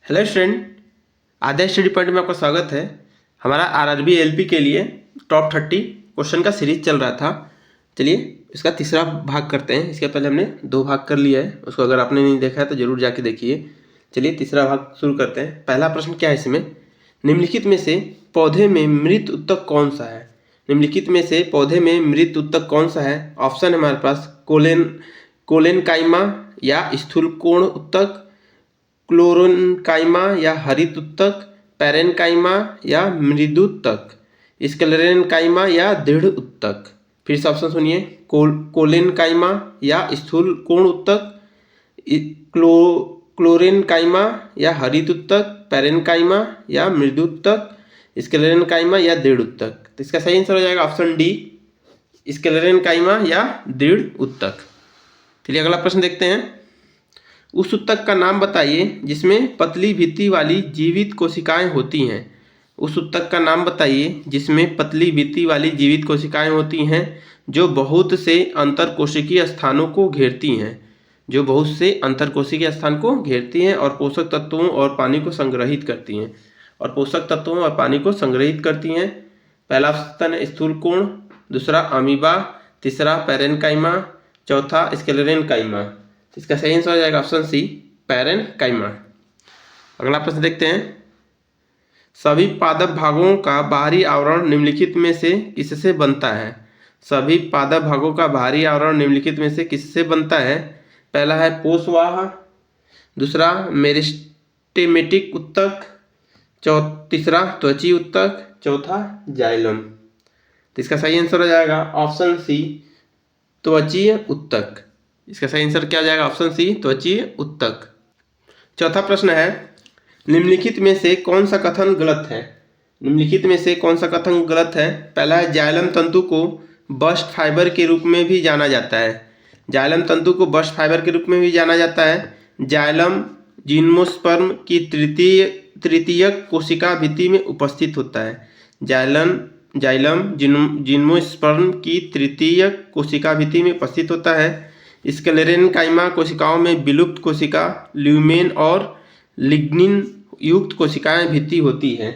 Hello student, आधा study point में आपका स्वागत है। हमारा आरआरबी एलपी के लिए टॉप 30 क्वेश्चन का सीरीज चल रहा था। चलिए इसका तीसरा भाग करते हैं। इसके पहले हमने 2 भाग कर लिया है, उसको अगर आपने नहीं देखा है तो जरूर जाके देखिए। चलिए तीसरा भाग शुरू करते हैं। पहला प्रश्न क्या है इसमें, निम्नलिखित में से पौधे में मृत उत्तक कौन सा है। निम्नलिखित में से पौधे में मृत उत्तक कौन सा है। ऑप्शन है हमारे पास कोलेनकाइमा या स्थूलकोण उत्तक, क्लोरेनकाइमा या हरित उत्तक, पैरेनकाइमा या मृदुत्तक, स्क्लेरेनकाइमा या दृढ़ उत्तक। फिर से ऑप्शन सुनिए, कोलेनकाइमा या स्थूल कोण उत्तक, क्लोरेनकाइमा या हरित उत्तक, पैरेनकाइमा या मृदुत्तक, स्क्लेरेनकाइमा या दृढ़ उत्तक। तो इसका सही आंसर हो जाएगा ऑप्शन डी, स्क्लेरेनकाइमा या दृढ़ उत्तक। चलिए अगला प्रश्न देखते हैं। उस उत्तक का नाम बताइए जिसमें पतली भित्ति वाली जीवित कोशिकाएं होती हैं। उस उत्तक का नाम बताइए जिसमें पतली भित्ति वाली जीवित कोशिकाएं होती हैं जो बहुत से अंतरकोशिकीय स्थानों को घेरती हैं, जो बहुत से अंतरकोशिकीय स्थान को घेरती हैं और पोषक तत्वों और पानी को संग्रहित करती हैं, और पोषक तत्वों और पानी को संग्रहित करती हैं। पहला ऑप्शन है स्थूलकोण, दूसरा अमीबा, तीसरा पैरेनकाइमा, चौथा स्क्लेरेनकाइमा। इसका सही आंसर हो जाएगा ऑप्शन सी, पैरेनकाइमा। अगला प्रश्न देखते हैं। सभी पादप भागों का बाहरी आवरण निम्नलिखित में से किससे बनता है। सभी पादप भागों का बाहरी आवरण निम्नलिखित में से किससे बनता है। पहला है पोषवाह, दूसरा मेरिस्टेमेटिक उत्तक, तीसरा त्वची उत्तक, चौथा जाइलम। तो इसका सही आंसर हो जाएगा ऑप्शन सी, त्वचीय उत्तक। इसका सही आंसर क्या हो जाएगा ऑप्शन सी, त्वचीय उत्तक। चौथा प्रश्न है, निम्नलिखित में से कौन सा कथन गलत है। निम्नलिखित में से कौन सा कथन गलत है। पहला है जाइलम तंतु को बस्ट फाइबर के रूप में भी जाना जाता है। जाइलम तंतु को बस्ट फाइबर के रूप में भी जाना जाता है। जाइलम जिम्नोस्पर्म की तृतीयक कोशिका भित्ति में उपस्थित होता है। जाइलम जिम्नोस्पर्म की तृतीयक कोशिका भित्ति में उपस्थित होता है। स्क्लेरेनकाइमा कोशिकाओं में विलुप्त कोशिका ल्यूमेन और लिग्निन युक्त कोशिकाएं भित्ति होती हैं।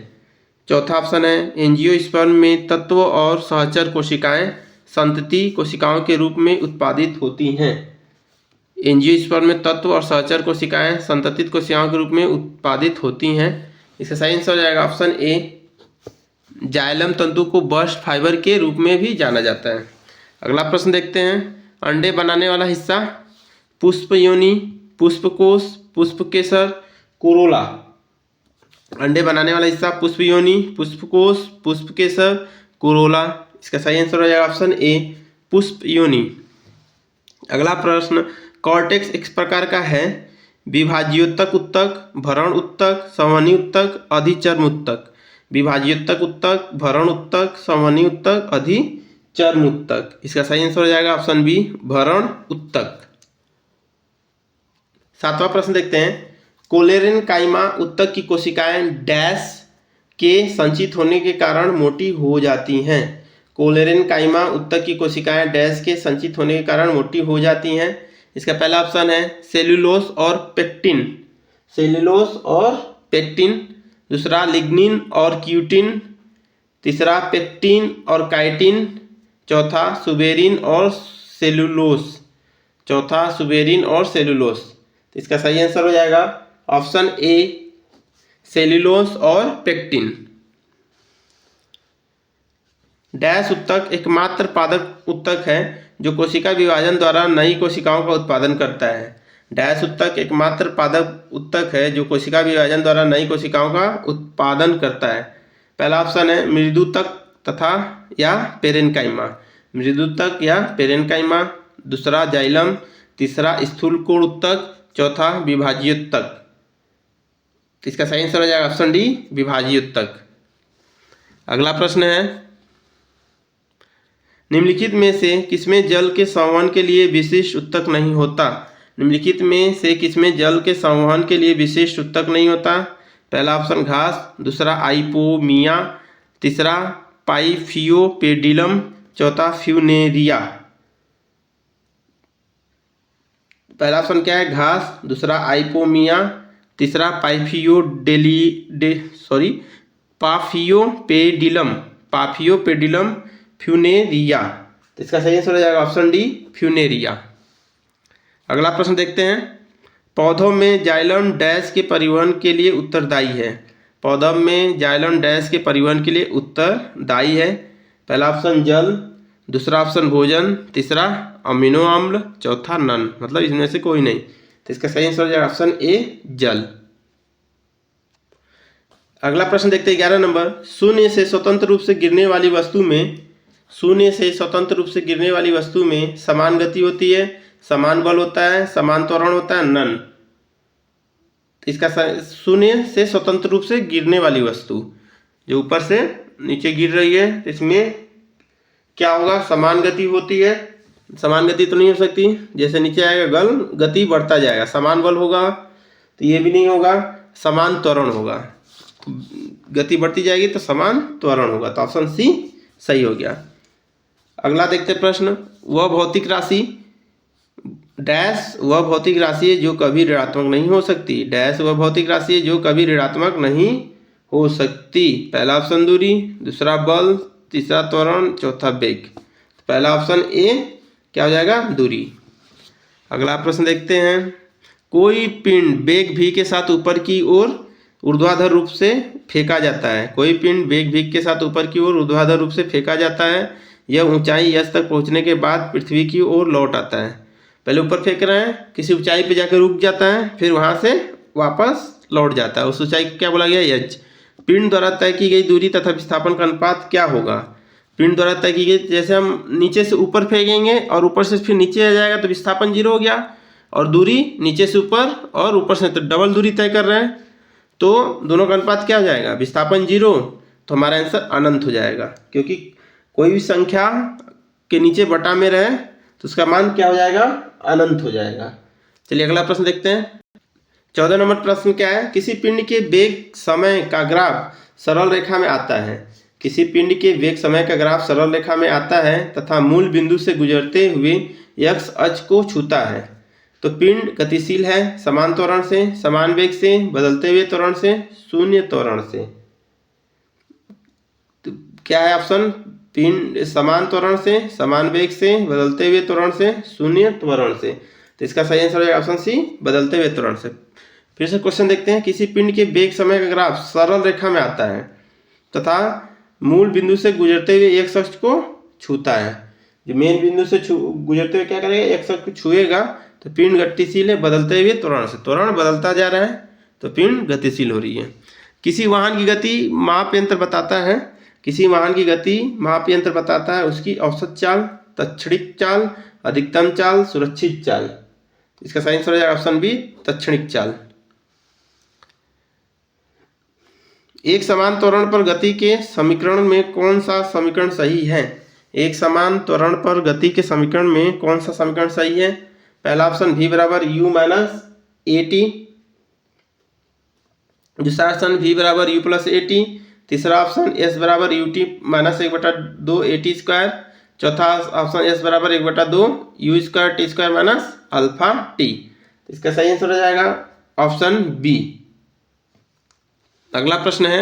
चौथा ऑप्शन है एंजियोस्पर्म में तत्व और सहचर कोशिकाएं संतति कोशिकाओं के रूप में उत्पादित होती हैं। एंजियोस्पर्म में तत्व और सहचर कोशिकाएं संततित कोशिकाओं के रूप में उत्पादित होती हैं। इसका सही आंसर हो जाएगा ऑप्शन ए, जाइलम तंतु को बस्ट फाइबर के रूप में भी जाना जाता है। अगला प्रश्न देखते हैं। अंडे बनाने वाला हिस्सा पुष्प योनि, पुष्पकोश, पुष्पकेसर, कोरोला। अंडे बनाने वाला हिस्सा पुष्प योनि, पुष्पकोश, पुष्पकेसर, कोरोला। इसका सही आंसर हो जाएगा ऑप्शन ए, पुष्प योनि। अगला प्रश्न, कॉर्टेक्स इस प्रकार का है, विभाज्योत्तक उत्तक, भरण उत्तक, संवहनी उत्तक, अधिचर्म उत्तक। विभाज्योत्तक उत्तक, भरण उत्तक, संवहनी उत्तक, अधिचर्म उत्तक। इसका सही आंसर हो जाएगा ऑप्शन बी, भरण उत्तक। सातवां प्रश्न देखते हैं। कोलेरेनकाइमा उत्तक की कोशिकाएं डैश के संचित होने के कारण मोटी हो जाती हैं। कोलेरेनकाइमा उत्तक की कोशिकाएं डैश के संचित होने के कारण मोटी हो जाती हैं। इसका पहला ऑप्शन है सेल्यूलोस और पेक्टिन, सेल्यूलोस और पेक्टिन, दूसरा लिग्निन और क्यूटिन, तीसरा पेक्टिन और काइटिन, चौथा सुबेरिन और सेल्यूलोस, चौथा सुबेरिन और सेल्यूलोस। तो इसका सही आंसर हो जाएगा ऑप्शन ए, सेल्यूलोस और पेक्टिन। डैश उत्तक एकमात्र पादप उत्तक है जो कोशिका विभाजन द्वारा नई कोशिकाओं का उत्पादन करता है। डैश उत्तक एकमात्र पादप उत्तक है जो कोशिका विभाजन द्वारा नई कोशिकाओं का उत्पादन करता है। पहला ऑप्शन है मृदुतक तथा या पेरेनकाइमा, मृदुतक या पेरेनकाइमा, दूसरा जाइलम, तीसरा स्थूलकोण उत्तक, चौथा विभाज्योत्तक। इसका सही आंसर हो जाएगा ऑप्शन डी, विभाज्योत्तक। अगला प्रश्न है, निम्नलिखित में से किसमें जल के संवहन के लिए विशिष्ट उत्तक नहीं होता। निम्नलिखित में से किसमें जल के संवहन के लिए विशिष्ट उत्तक नहीं होता। पहला ऑप्शन घास, दूसरा आइपोमिया, तीसरा पाइफियोपेडिलम, चौथा फ्यूनेरिया। पहला ऑप्शन क्या है घास, दूसरा आइपोमिया, तीसरा पाफियोपेडिलम फ्यूनेरिया। तो इसका सही आंसर हो जाएगा ऑप्शन डी, फ्यूनेरिया। अगला प्रश्न देखते हैं। पौधों में जाइलम डैश के परिवहन के लिए उत्तरदायी है। पौधों में जाइलम डैश के परिवहन के लिए उत्तरदायी है। पहला ऑप्शन जल, दूसरा ऑप्शन भोजन, तीसरा अमीनो अम्ल, चौथा नन, मतलब इसमें से कोई नहीं। तो इसका सही आंसर हो जाएगा ऑप्शन ए, जल। अगला प्रश्न देखते हैं 11 नंबर। शून्य से स्वतंत्र रूप से गिरने वाली वस्तु में समान गति होती है, समान बल होता है, समान त्वरण होता है, नन। तो इसका शून्य से स्वतंत्र रूप से गिरने वाली वस्तु जो ऊपर से नीचे गिर रही है, तो इसमें क्या होगा? समान गति होती है। समान गति तो नहीं हो सकती, जैसे नीचे आएगा गति बढ़ता जाएगा। समान बल होगा तो ये भी नहीं होगा। समान त्वरण होगा, गति बढ़ती जाएगी तो समान त्वरण होगा। तो ऑप्शन सी सही हो गया। अगला देखते प्रश्न। वह भौतिक राशि डैश वह भौतिक राशि है जो कभी ऋणात्मक नहीं हो सकती। डैश वह भौतिक राशि है जो कभी ऋणात्मक नहीं हो सकती। पहला ऑप्शन दूरी, दूसरा बल, तीसरा त्वरण, चौथा वेग। पहला ऑप्शन ए क्या हो जाएगा? दूरी। अगला प्रश्न देखते हैं। कोई पिंड वेग v के साथ ऊपर की ओर ऊर्ध्वाधर रूप से फेंका जाता है। कोई पिंड वेग v के साथ ऊपर की ओर ऊर्ध्वाधर रूप से फेंका जाता है। यह ऊंचाई s तक पहुंचने के बाद पृथ्वी की ओर लौट आता है। पहले ऊपर फेंक रहे हैं, किसी ऊंचाई पे जाकर रुक जाता है, फिर वहां से वापस लौट जाता है। उस ऊंचाई को क्या बोला गया? h। पिंड द्वारा तय की गई दूरी तथा विस्थापन का अनुपात क्या होगा? पिंड द्वारा तय की गई, जैसे हम नीचे से ऊपर फेंकेंगे और ऊपर से फिर नीचे आ जाएगा तो विस्थापन 0 हो गया, और दूरी नीचे से ऊपर और ऊपर से तो डबल दूरी तय कर रहे हैं, तो दोनों का अनुपात क्या हो जाएगा? विस्थापन 0, तो हमारा आंसर अनंत हो जाएगा। क्योंकि कोई भी संख्या के नीचे बटा में रहे तो उसका मान क्या हो जाएगा? अनंत हो जाएगा। चलिए अगला प्रश्न देखते हैं। 14 नंबर प्रश्न क्या है? किसी पिंड के वेग समय का ग्राफ सरल रेखा में आता है। किसी पिंड के वेग समय का ग्राफ सरल रेखा में आता है तथा मूल बिंदु से गुजरते हुए x अक्ष को छूता है, तो पिंड गतिशील है समान त्वरण से, समान वेग से, बदलते हुए त्वरण से, शून्य त्वरण से। तो क्या है ऑप्शन? पिंड समान त्वरण से, समान वेग से, बदलते हुए त्वरण से, शून्य त्वरण से। तो इसका सही आंसर है ऑप्शन सी, बदलते हुए त्वरण से। फिर से क्वेश्चन देखते हैं। किसी पिंड के वेग समय का ग्राफ सरल रेखा में आता है तथा मूल बिंदु से गुजरते हुए x अक्ष को छूता है। जो मेन बिंदु से गुजरते हुए क्या करेगा? x अक्ष को छुएगा, तो पिंड गतिशील है बदलते हुए त्वरण से। त्वरण बदलता जा रहा है तो पिंड गतिशील हो रही है। किसी वाहन की गति माप यंत्र बताता है। किसी वाहन की गति माप यंत्र बताता है उसकी औसत चाल, तत्क्षणिक चाल, अधिकतम चाल, सुरक्षित चाल। इसका सही आंसर हो जाएगा ऑप्शन बी, तत्क्षणिक चाल। एक समान त्वरण पर गति के समीकरण में कौन सा समीकरण सही है? एक समान त्वरण पर गति के समीकरण में कौन सा समीकरण सही है? पहला ऑप्शन v बराबर u माइनस ए टी, दूसरा ऑप्शन v बराबर u प्लस ए टी, तीसरा ऑप्शन s बराबर u T minus 1/2 A T square, चौथा ऑप्शन s बराबर 1/2 u square T square minus alpha T. इसका सही आंसर हो जाएगा ऑप्शन बी। अगला प्रश्न है।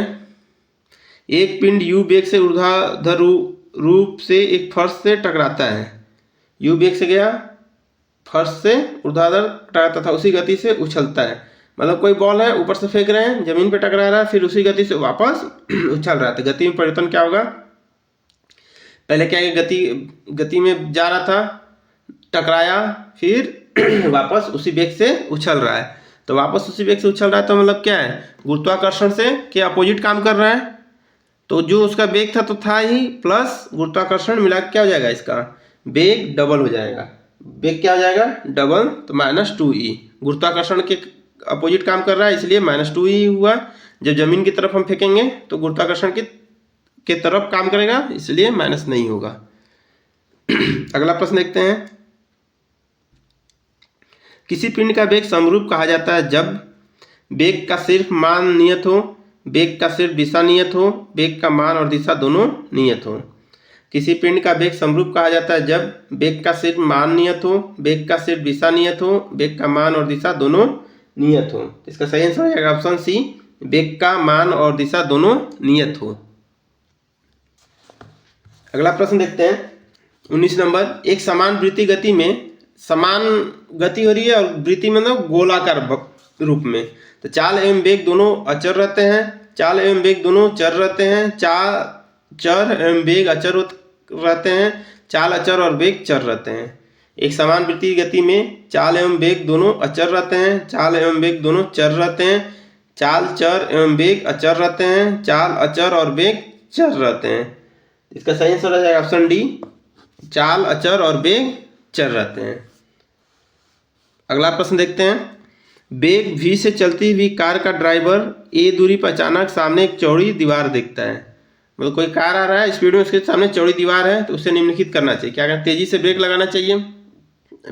एक पिंड u वेग से ऊर्ध्वाधर रूप से एक फर्श से टकराता है। u वेग से गया, फर्श से ऊर्ध्वाधर टकराता था, उसी गति से उछलता है। मतलब कोई बॉल है, ऊपर से फेंक रहे हैं, जमीन पे टकरा रहा है, फिर उसी गति से वापस उछल रहा था। गति में परिवर्तन क्या होगा? पहले क्या है, गति में जा रहा था, टकराया, फिर वापस उसी वेग से उछल रहा है। तो वापस उसी वेग से उछल रहा है तो मतलब क्या है? गुरुत्वाकर्षण से के अपोजिट काम कर रहा है। तो जो उसका वेग था तो था ही, प्लस गुरुत्वाकर्षण मिला क्या हो जाएगा? इसका वेग डबल हो जाएगा। वेग क्या हो जाएगा? डबल, तो -2e। गुरुत्वाकर्षण के अपोजिट काम कर रहा है इसलिए -2e हुआ। जब जमीन की तरफ हम फेंकेंगे तो गुरुत्वाकर्षण के तरफ काम करेगा, इसलिए माइनस नहीं होगा। अगला प्रश्न देखते हैं। किसी पिंड का वेग समरूप कहा जाता है जब वेग का सिर्फ मान नियत हो, वेग का सिर्फ दिशा नियत हो, वेग का मान और दिशा दोनों नियत हो। किसी पिंड का वेग समरूप कहा जाता है जब वेग का सिर्फ मान नियत हो, वेग का सिर्फ दिशा नियत हो, वेग का मान और दिशा दोनों नियत हो। इसका सही आंसर हो जाएगा ऑप्शन सी, वेग का मान और दिशा दोनों नियत हो। अगला प्रश्न देखते हैं 19 नंबर। एक समान वृत्ति गति में समान गति हो रही है और वृत्ति में गोलाकार रूप में, तो चाल एवं वेग दोनों अचर रहते हैं, चाल एवं वेग दोनों चर रहते हैं, चर एवं वेग अचर रहते हैं, चाल अचर और वेग चर रहते हैं। एक समान वृत्ति गति में चाल एवं वेग दोनों अचर रहते हैं, चाल एवं वेग दोनों चर रहते हैं, चाल चर एवं वेग अचर रहते हैं, चाल अचर और वेग चर रहते हैं। इसका सही आंसर हो जाएगा ऑप्शन डी, चाल अचर और वेग चर रहते हैं। अगला प्रश्न देखते हैं। वेग v से चलती हुई कार का ड्राइवर a दूरी पर अचानक सामने एक चौड़ी दीवार देखता है। मतलब कोई कार आ रहा है स्पीड में, उसके सामने चौड़ी दीवार है, तो उसे निम्नलिखित करना चाहिए। क्या करना? तेजी से ब्रेक लगाना चाहिए,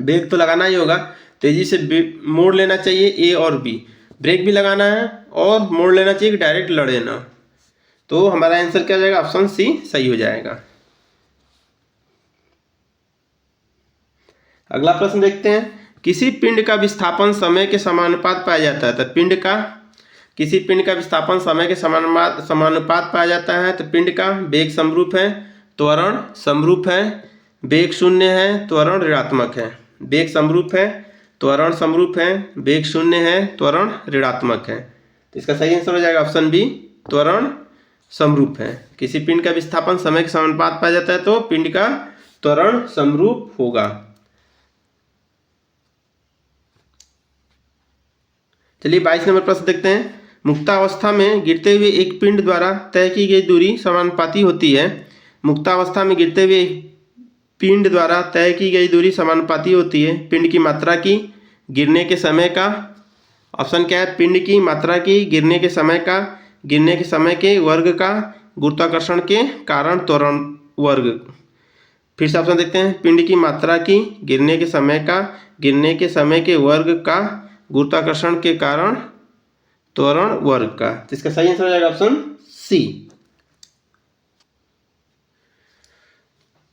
ब्रेक तो लगाना ही होगा, तेजी से मोड़ लेना चाहिए ए और बी, ब्रेक भी लगाना है और मोड़ लेना चाहिए कि डायरेक्ट लड़े ना। तो हमारा आंसर क्या हो जाएगा? ऑप्शन सी सही हो जाएगा। अगला प्रश्न देखते हैं। किसी पिंड का विस्थापन समय के समानुपात पाया जाता है, तो किसी पिंड का विस्थापन समय के समानुपात पाया जाता है, तो पिंड का वेग समरूप है, त्वरण समरूप है, वेग शून्य है, त्वरण ऋणात्मक है। वेग समरूप है, त्वरण समरूप है, वेग शून्य है, त्वरण ऋणात्मक है। तो इसका सही आंसर हो जाएगा ऑप्शन बी, त्वरण समरूप है। किसी पिंड का विस्थापन समय के समानुपात पाया जाता है तो पिंड का त्वरण समरूप होगा। चलिए 22 नंबर प्रश्न देखते हैं। मुक्तावस्था में गिरते हुए एक पिंड द्वारा तय की गई दूरी समानुपाती होती है। मुक्तावस्था में गिरते हुए पिंड द्वारा तय की गई दूरी समानुपाती होती है पिंड की मात्रा की, गिरने के समय का। ऑप्शन क्या है? पिंड की मात्रा की, गिरने के समय का, गिरने के समय के वर्ग का, गुरुत्वाकर्षण के कारण त्वरण वर्ग। फिर से ऑप्शन देखते हैं। पिंड की मात्रा की, गिरने के समय का, गिरने के समय के वर्ग का, गुरुत्वाकर्षण के कारण त्वरण वर्ग का। तो इसका सही आंसर हो जाएगा ऑप्शन सी।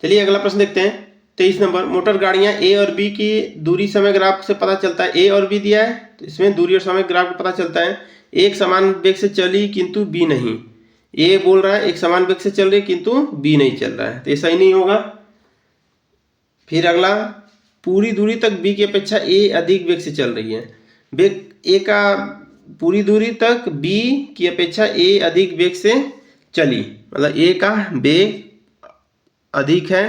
चलिए अगला प्रश्न देखते हैं 23 नंबर। मोटर गाड़ियां ए और बी की दूरी समय ग्राफ से पता चलता है। ए और बी दिया है तो इसमें दूरी और समय ग्राफ को पता चलता है। एक समान वेग से चली किंतु बी नहीं। ए बोल रहा है एक समान वेग से चल रही किंतु बी नहीं चल रहा है, तो ये सही नहीं होगा। फिर अगला, पूरी दूरी तक बी की अपेक्षा ए अधिक वेग से चल रही है। वेग ए का पूरी दूरी तक बी की अपेक्षा ए अधिक वेग से चली, मतलब ए का वेग अधिक है,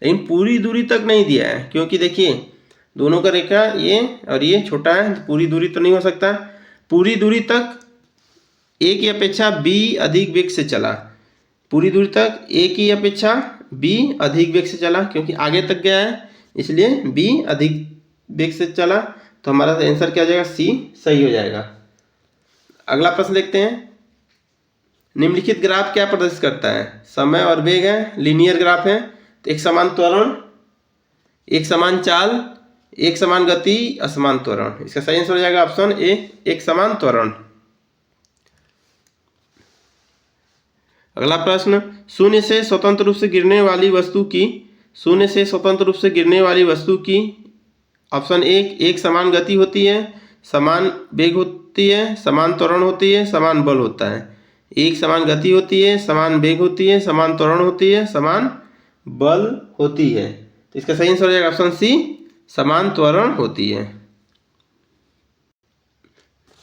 लेकिन पूरी दूरी तक नहीं दिया है, क्योंकि देखिए दोनों का रेखा ये और ये छोटा है, तो पूरी दूरी तो नहीं हो सकता। पूरी दूरी तक ए की अपेक्षा बी अधिक वेग से चला, पूरी दूरी तक ए की अपेक्षा बी अधिक वेग से चला, क्योंकि आगे तक गया है इसलिए बी अधिक वेग से चला। तो हमारा आंसर क्या हो जाएगा? सी सही हो जाएगा। अगला प्रश्न देखते हैं। निम्नलिखित ग्राफ क्या प्रदर्शित करता है? समय और वेग है, लीनियर ग्राफ है, तो एक समान त्वरण, एक समान चाल, एक समान गति, असमान त्वरण। इसका सही आंसर हो जाएगा ऑप्शन ए, एक समान त्वरण। अगला प्रश्न। शून्य से स्वतंत्र रूप से गिरने वाली वस्तु की, शून्य से स्वतंत्र रूप से गिरने वाली वस्तु की ऑप्शन एक समान गति होती है, समान वेग होती है, समान त्वरण होती है, समान बल होता है। एक समान गति होती है, समान वेग होती है, समान त्वरण होती है, समान बल होती है। तो इसका सही आंसर हो जाएगा ऑप्शन सी, समान त्वरण होती है।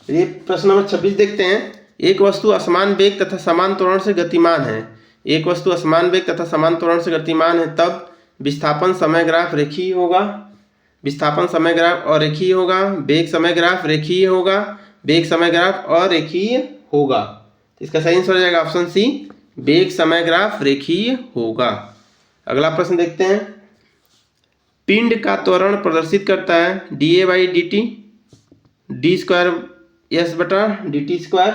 ये प्रश्न नंबर 26 देखते हैं। एक वस्तु असमान वेग तथा समान त्वरण से गतिमान है। एक वस्तु असमान वेग तथा समान त्वरण से गतिमान है, तब विस्थापन समय ग्राफ रेखीय होगा, विस्थापन समय ग्राफ अरेखीय होगा, वेग समय ग्राफ रेखीय होगा, वेग समय ग्राफ अरेखीय होगा। तो इसका सही आंसर हो जाएगा ऑप्शन सी, वेग समय ग्राफ रेखीय होगा। अगला प्रश्न देखते हैं। पिंड का त्वरण प्रदर्शित करता है DA by D T, D square S बटा D T square,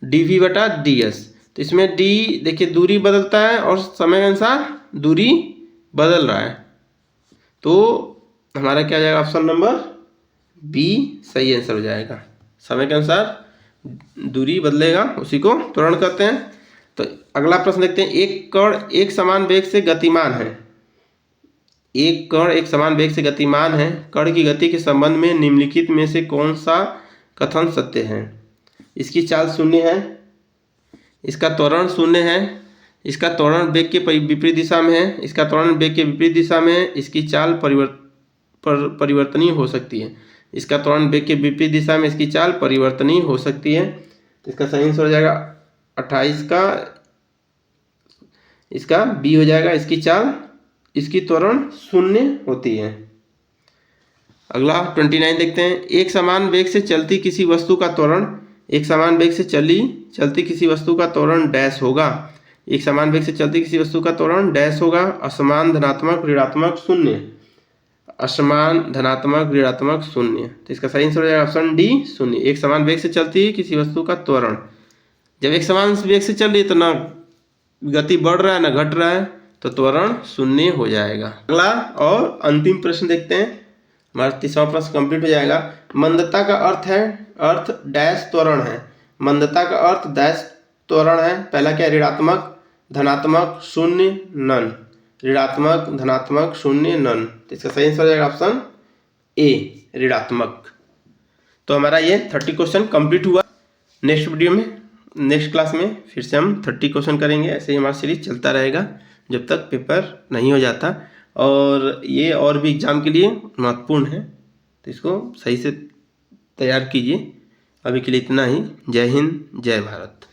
D V बटा डी एस। तो इसमें डी देखिए दूरी बदलता है और समय के अनुसार दूरी बदल रहा है, तो हमारा क्या जाएगा? ऑप्शन नंबर बी सही आंसर हो जाएगा। समय के अनुसार दूरी बदलेगा, उसी को त्वरण कहते हैं। तो अगला प्रश्न देखते हैं। एक कण एक समान वेग से गतिमान है, एक कण एक समान वेग से गतिमान है, कण की गति के संबंध में निम्नलिखित में से कौन सा कथन सत्य है? इसकी चाल शून्य है, इसका त्वरण शून्य है, इसका त्वरण वेग के विपरीत दिशा में है, इसका त्वरण वेग के विपरीत दिशा में है, इसकी चाल परिवर्तनीय हो सकती है। इसका त्वरण वेग के विपरीत दिशा में इसकी चाल परिवर्तनीय हो सकती है। इसका सही आंसर हो जाएगा 28 का, इसका बी हो जाएगा। इसकी चाल, इसकी त्वरण शून्य होती है। अगला 29 देखते हैं। एक समान वेग से चलती किसी वस्तु का त्वरण, एक समान वेग से चलती किसी वस्तु का त्वरण डैश होगा। एक समान वेग से चलती किसी वस्तु का त्वरण डैश होगा, असमान धनात्मक ऋणात्मक शून्य। असमान धनात्मक ऋणात्मक शून्य। तो इसका सही आंसर हो जाएगा ऑप्शन डी शून्य। एक समान वेग से चलती किसी वस्तु का त्वरण, जब एक समान वेग से चल रही है तो ना गति बढ़ रहा है ना घट रहा है, तो त्वरण शून्य हो जाएगा। अगला और अंतिम प्रश्न देखते हैं, हमारा 30वां प्रश्न कंप्लीट हो जाएगा। मंदता का अर्थ डैश त्वरण है। मंदता का अर्थ डैश त्वरण है। पहला क्या? ऋणात्मक, धनात्मक, शून्य, नन। ऋणात्मक, धनात्मक, शून्य, नन। तो इसका सही आंसर हो जाएगा ऑप्शन ए ऋणात्मक। तो हमारा ये 30 क्वेश्चन कंप्लीट हुआ। नेक्स्ट वीडियो में, नेक्स्ट क्लास में फिर से हम 30 क्वेश्चन करेंगे। ऐसे ही हमारा सीरीज चलता रहेगा जब तक पेपर नहीं हो जाता, और ये और भी एग्जाम के लिए महत्वपूर्ण है, तो इसको सही से तैयार कीजिए। अभी के लिए इतना ही। जय हिंद, जय भारत।